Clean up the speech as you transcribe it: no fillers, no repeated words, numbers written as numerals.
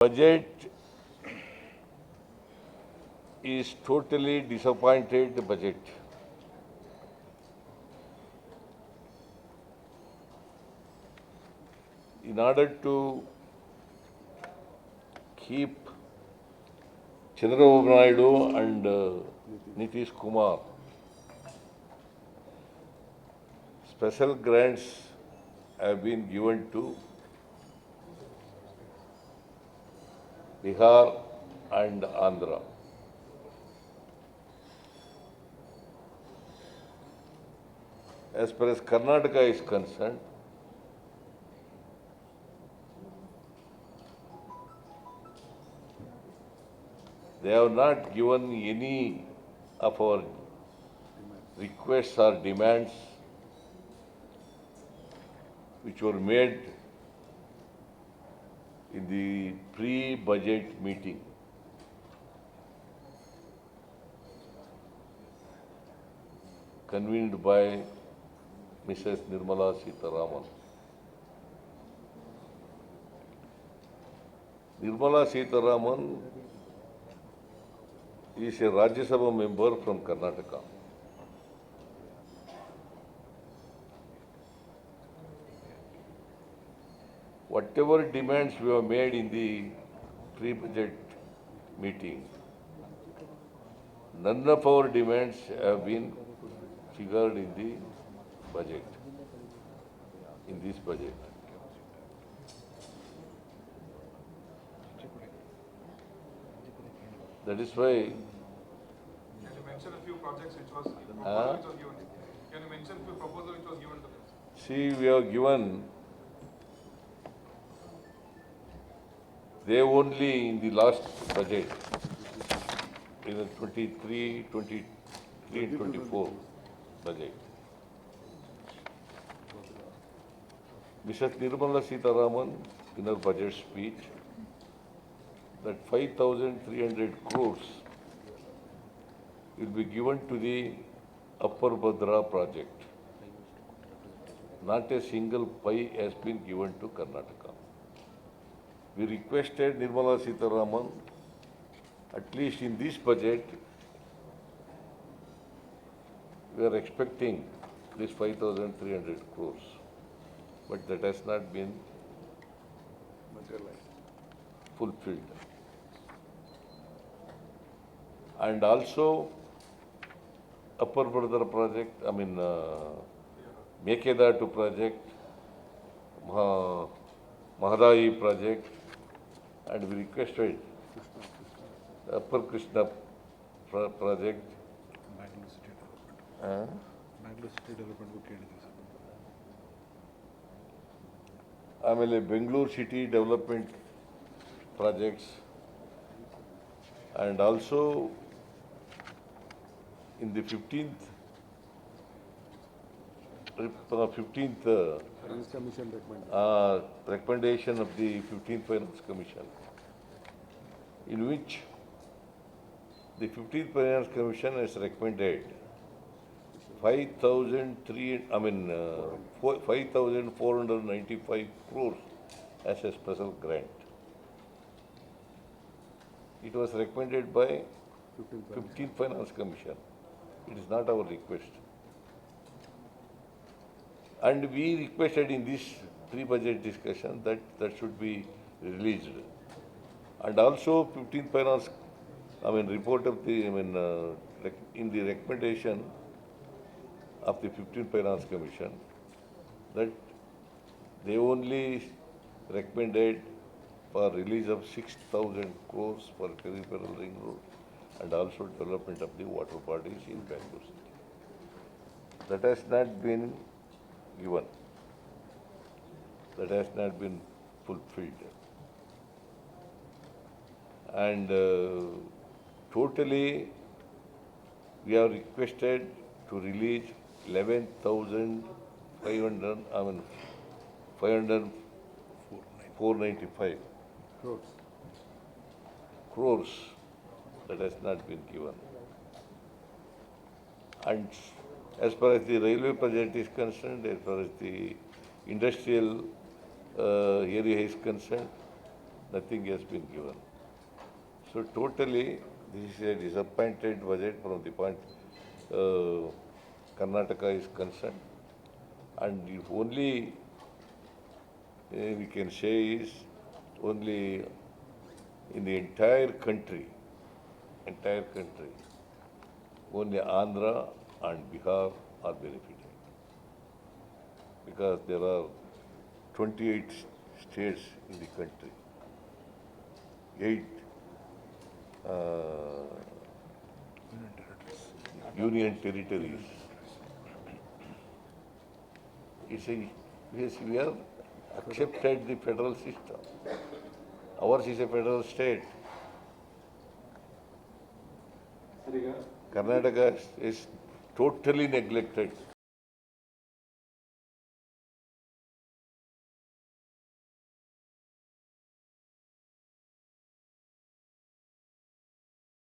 Budget is totally disappointed budget. In order to keep Chandrababu Naidu and Nitish Kumar, special grants have been given to Bihar and Andhra. As far as Karnataka is concerned, they have not given any of our requests or demands which were made in the pre-budget meeting. Convened by Mrs. Nirmala Siddaramaiah. Nirmala Siddaramaiah is a Rajya Sabha member from Karnataka. Whatever demands we have made in the pre-budget meeting, none of our demands have been figured in the budget, in this budget. That is why. Can you mention a few projects which was given? Can you mention a few proposals which was given to them? See, we have given. They only in the last budget, in the 23 and 24 budget. Mrs. Nirmala Siddaramaiah, in her budget speech, that 5,300 crores will be given to the Upper Bhadra project. Not a single pie has been given to Karnataka. We requested Nirmala Siddaramaiah, at least in this budget, we are expecting this 5,300 crores, but that has not been fulfilled. And also, Upper Bhadra project, Mekedatu project, Mahadayi project, and we requested Upper Krishna project. Bangalore City Development projects, and also in the 15th recommendation of the 15th Finance Commission, in which the 15th Finance Commission has recommended 5,495 crores as a special grant. It was recommended by 15th Finance Commission. It is not our request. And we requested in this pre-budget discussion that should be released. And also 15th Finance, report of the, in the recommendation of the 15th Finance Commission, that they only recommended for release of 6,000 crores for peripheral ring road and also development of the water bodies in Bangalore City. That has not been given. That has not been fulfilled. And totally we have requested to release 495 crores. That has not been given. And as far as the railway project is concerned, as far as the industrial area is concerned, Nothing has been given. So totally, this is a disappointed budget from the point Karnataka is concerned. And if only we can say is only in the entire country, only Andhra and Bihar are benefited. Because there are 28 states in the country, 8 union territories. It's a, yes, we have accepted the federal system. Ours is a federal state. Karnataka is totally neglected.